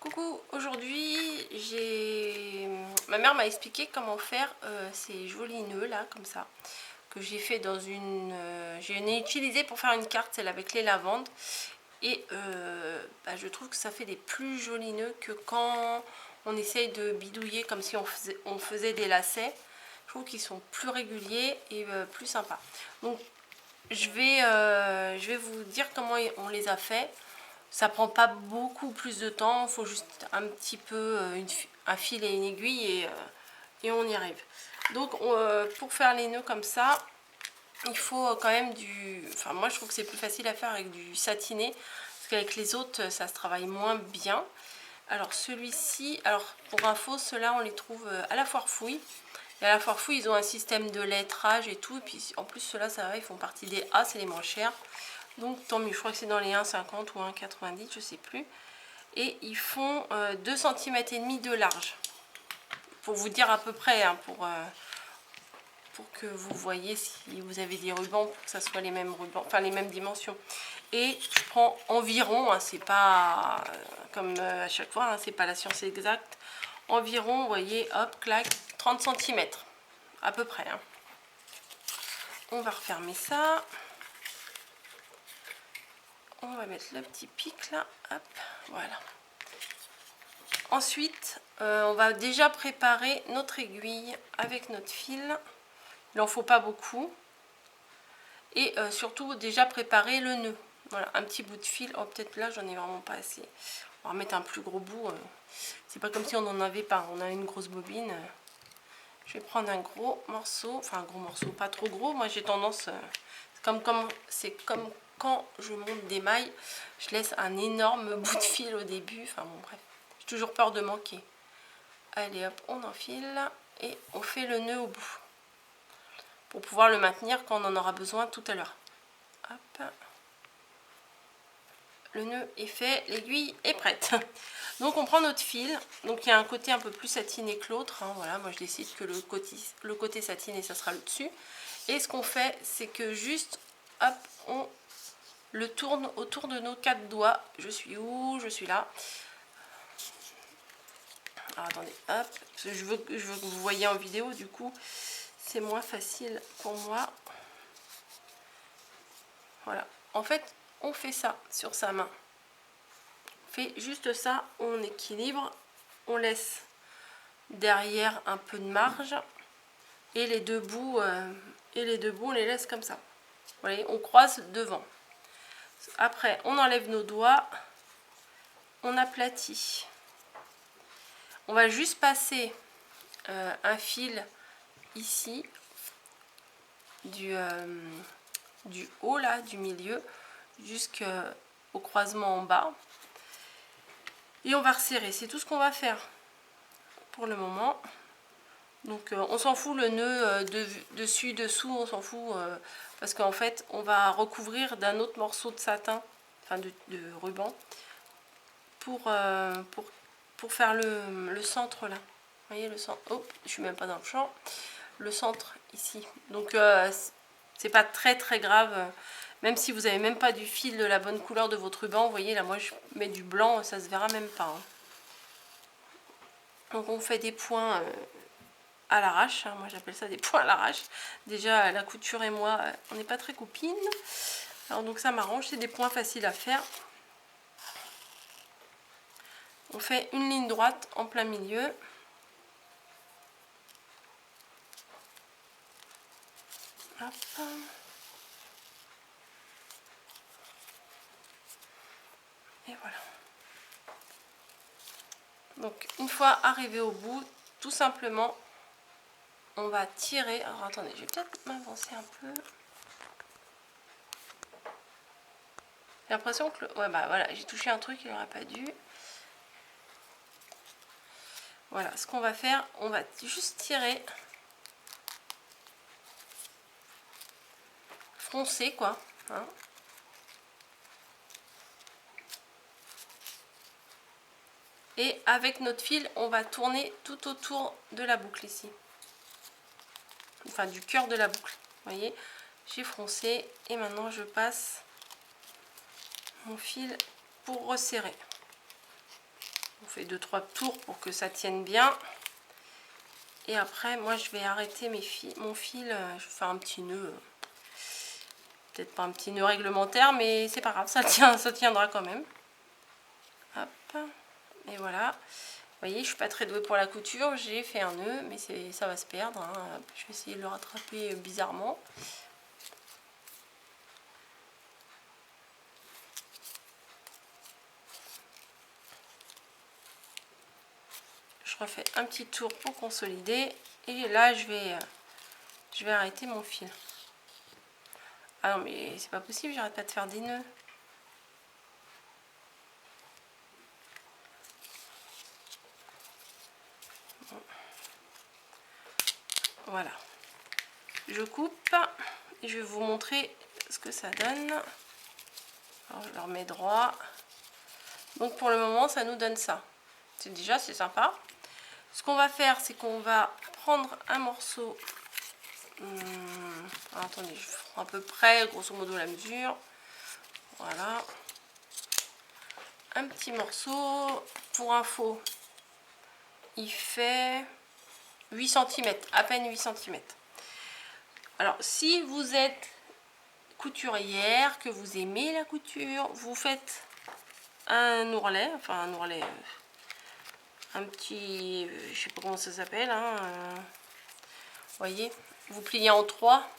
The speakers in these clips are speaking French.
Coucou, aujourd'hui ma mère m'a expliqué comment faire ces jolis nœuds là comme ça que j'ai fait dans une j'ai utilisé pour faire une carte, celle avec les lavandes, et je trouve que ça fait des plus jolis nœuds que quand on essaye de bidouiller comme si on faisait des lacets. Je trouve qu'ils sont plus réguliers et plus sympas. Donc je vais vous dire comment on les a fait. Ça prend pas beaucoup plus de temps, il faut juste un petit peu un fil et une aiguille et on y arrive. Donc pour faire les nœuds comme ça, il faut quand même enfin moi je trouve que c'est plus facile à faire avec du satiné, parce qu'avec les autres ça se travaille moins bien. Alors celui-ci, alors pour info, ceux-là on les trouve à la Foire Fouille. Et à la Foire Fouille ils ont un système de lettrage et tout, et puis en plus ceux-là ça va, ils font partie des A, c'est les moins chers. Donc tant mieux, je crois que c'est dans les 1,50 ou 1,90, je sais plus. Et ils font 2 cm et demi de large. Pour vous dire à peu près, hein, pour que vous voyez si vous avez des rubans, pour que ça soit les mêmes rubans, enfin les mêmes dimensions. Et je prends environ, hein, c'est pas comme à chaque fois, hein, c'est pas la science exacte. Environ, vous voyez, hop, clac, 30 cm à peu près. Hein. On va refermer ça. On va mettre le petit pic là, hop, voilà. Ensuite, on va déjà préparer notre aiguille avec notre fil. Il n'en faut pas beaucoup. Et surtout déjà préparer le nœud. Voilà, un petit bout de fil. Oh, peut-être là, j'en ai vraiment pas assez. On va remettre un plus gros bout. C'est pas comme si on n'en avait pas. On a une grosse bobine. Je vais prendre un gros morceau. Enfin, un gros morceau, pas trop gros. Moi, j'ai tendance... c'est comme quand je monte des mailles. Je laisse un énorme bout de fil au début. Enfin, bon, bref. J'ai toujours peur de manquer. Allez, hop, on enfile. Et on fait le nœud au bout. Pour pouvoir le maintenir quand on en aura besoin tout à l'heure. Hop. Le nœud est fait, l'aiguille est prête. Donc on prend notre fil. Donc il y a un côté un peu plus satiné que l'autre. Hein, voilà, moi je décide que le côté satiné, ça sera le dessus. Et ce qu'on fait, c'est que juste, hop, on le tourne autour de nos 4 doigts. Je suis où? Je suis là. Alors attendez, hop. Je veux que vous voyez en vidéo, du coup, c'est moins facile pour moi. Voilà. En fait, on fait ça sur sa main. On fait juste ça, on équilibre, on laisse derrière un peu de marge et les deux bouts, on les laisse comme ça. Vous voyez, on croise devant. Après, on enlève nos doigts, on aplatit. On va juste passer un fil ici du haut là, du milieu, jusqu'au croisement en bas. Et on va resserrer, c'est tout ce qu'on va faire pour le moment. Donc on s'en fout le nœud dessus, dessous, on s'en fout parce qu'en fait on va recouvrir d'un autre morceau de satin, enfin de ruban, pour faire le centre là. Vous voyez le centre, oh, je suis même pas dans le champ, le centre ici. Donc c'est pas très grave, même si vous n'avez même pas du fil de la bonne couleur de votre ruban. Vous voyez là, moi je mets du blanc, ça se verra même pas. Hein. Donc on fait des points à l'arrache, hein. Moi j'appelle ça des points à l'arrache. Déjà la couture et moi on n'est pas très copines, alors donc ça m'arrange, c'est des points faciles à faire. On fait une ligne droite en plein milieu. Hop. Et voilà. Donc une fois arrivé au bout, tout simplement on va tirer. Alors attendez, je vais peut-être m'avancer un peu. J'ai l'impression que ouais, bah voilà, j'ai touché un truc, il n'aurait pas dû. Voilà, ce qu'on va faire, on va juste tirer, froncer quoi, hein. Et avec notre fil, on va tourner tout autour de la boucle ici. Enfin, du cœur de la boucle. Vous voyez, j'ai froncé et maintenant je passe mon fil pour resserrer. On fait 2-3 tours pour que ça tienne bien. Et après, moi, je vais arrêter mon fil. Je vais faire un petit nœud. Peut-être pas un petit nœud réglementaire, mais c'est pas grave, ça tiendra quand même. Hop. Et voilà. Vous voyez, je suis pas très douée pour la couture. J'ai fait un nœud, mais ça va se perdre. Hein. Je vais essayer de le rattraper bizarrement. Je refais un petit tour pour consolider. Et là, je vais arrêter mon fil. Ah non, mais c'est pas possible, j'arrête pas de faire des nœuds. Bon. Voilà. Je coupe et je vais vous montrer ce que ça donne. Alors, je le remets droit. Donc pour le moment, ça nous donne ça. C'est sympa. Ce qu'on va faire, c'est qu'on va prendre un morceau. Attendez, je prends à peu près, grosso modo, la mesure. Voilà. Un petit morceau. Pour info, il fait 8 cm, à peine 8 cm. Alors, si vous êtes couturière, que vous aimez la couture, vous faites un ourlet, enfin un ourlet, un petit, je sais pas comment ça s'appelle, hein, vous voyez, vous pliez en 3.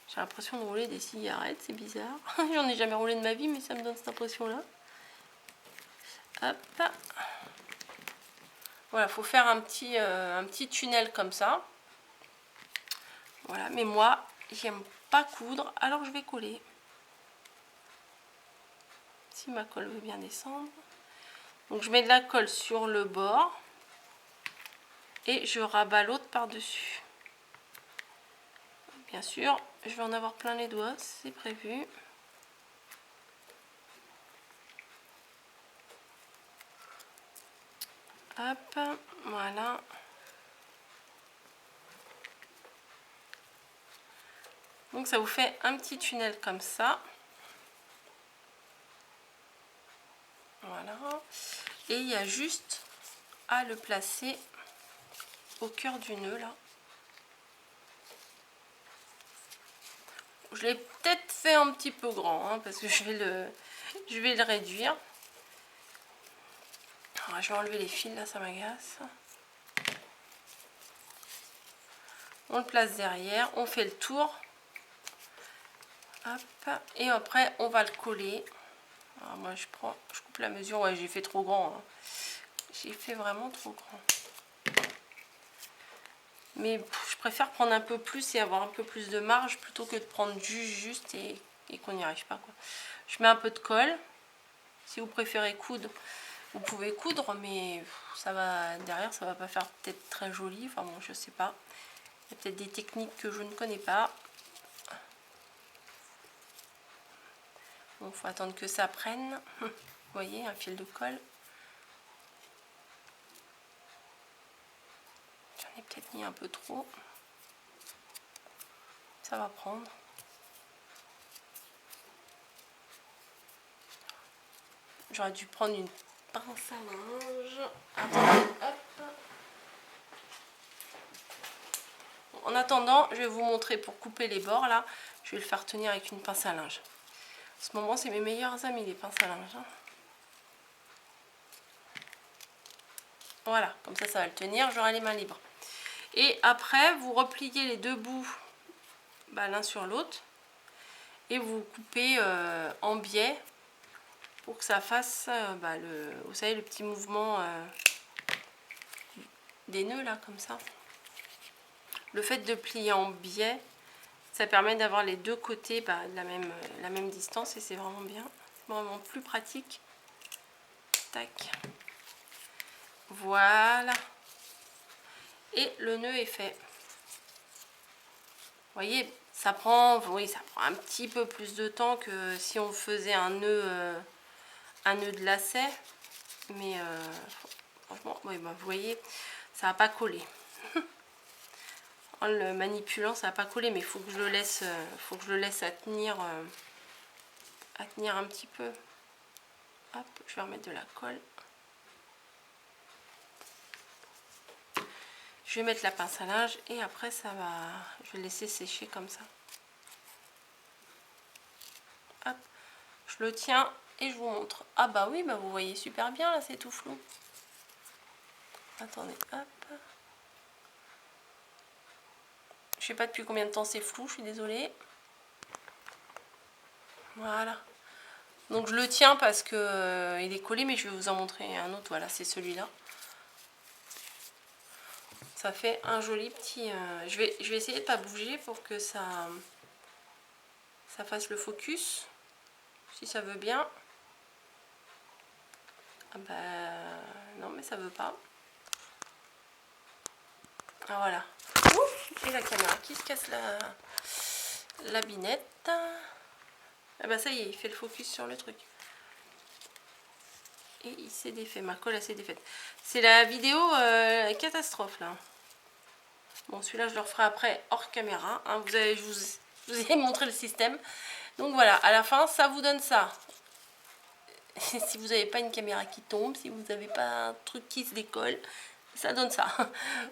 J'ai l'impression de rouler des cigarettes, c'est bizarre. J'en ai jamais roulé de ma vie, mais ça me donne cette impression-là. Hop. Voilà, faut faire un petit tunnel comme ça. Voilà, mais moi, j'aime pas coudre, alors je vais coller. Si ma colle veut bien descendre. Donc je mets de la colle sur le bord et je rabats l'autre par-dessus. Bien sûr, je vais en avoir plein les doigts, c'est prévu. Hop, voilà. Donc ça vous fait un petit tunnel comme ça. Voilà. Et il y a juste à le placer au cœur du nœud là. Je l'ai peut-être fait un petit peu grand, hein, parce que je vais le réduire. Alors, je vais enlever les fils là, ça m'agace. On le place derrière, on fait le tour. Hop, et après on va le coller. Alors moi je coupe la mesure, ouais j'ai fait trop grand. Hein. J'ai fait vraiment trop grand. Mais je préfère prendre un peu plus et avoir un peu plus de marge plutôt que de prendre juste et qu'on n'y arrive pas, quoi. Je mets un peu de colle. Si vous préférez coudre, vous pouvez coudre, mais ça va derrière, ça va pas faire peut-être très joli. Enfin bon, je sais pas. Il y a peut-être des techniques que je ne connais pas. Bon, faut attendre que ça prenne. Vous voyez, un fil de colle. J'en ai peut-être mis un peu trop. Ça va prendre. J'aurais dû prendre une pince à linge. Attendez, hop. En attendant, je vais vous montrer pour couper les bords là. Je vais le faire tenir avec une pince à linge. En ce moment, c'est mes meilleurs amis, les pinces à linge. Hein. Voilà, comme ça, ça va le tenir. J'aurai les mains libres. Et après, vous repliez les deux bouts l'un sur l'autre. Et vous coupez en biais pour que ça fasse, vous savez, le petit mouvement des nœuds là, comme ça. Le fait de plier en biais, ça permet d'avoir les deux côtés de la même distance et c'est vraiment bien. C'est vraiment plus pratique. Tac. Voilà. Et le nœud est fait. Vous voyez, ça prend un petit peu plus de temps que si on faisait un nœud de lacet. Mais franchement, oui, vous voyez, ça va pas coller. En le manipulant, ça va pas coller, mais il faut que je le laisse, à tenir un petit peu. Hop, je vais remettre de la colle. Je vais mettre la pince à linge et après ça va, je vais le laisser sécher comme ça. Hop, je le tiens et je vous montre. Ah bah oui, bah vous voyez super bien là, c'est tout flou. Attendez, hop. Je sais pas depuis combien de temps c'est flou, je suis désolée. Voilà. Donc je le tiens parce que il est collé, mais je vais vous en montrer un autre. Voilà, c'est celui-là. Ça fait un joli petit... je vais essayer de pas bouger pour que ça fasse le focus. Si ça veut bien. Ah bah non, mais ça veut pas. Ah voilà. Ouh, et la caméra qui se casse la binette. Ah bah ça y est, il fait le focus sur le truc. Et il s'est défait, ma colle s'est défaite. C'est la vidéo catastrophe là. Bon, celui-là je le referai après hors caméra. Hein. Je vous ai montré le système. Donc voilà, à la fin ça vous donne ça. Si vous n'avez pas une caméra qui tombe, si vous n'avez pas un truc qui se décolle, ça donne ça.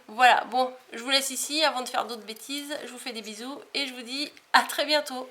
Voilà, bon, je vous laisse ici avant de faire d'autres bêtises. Je vous fais des bisous et je vous dis à très bientôt.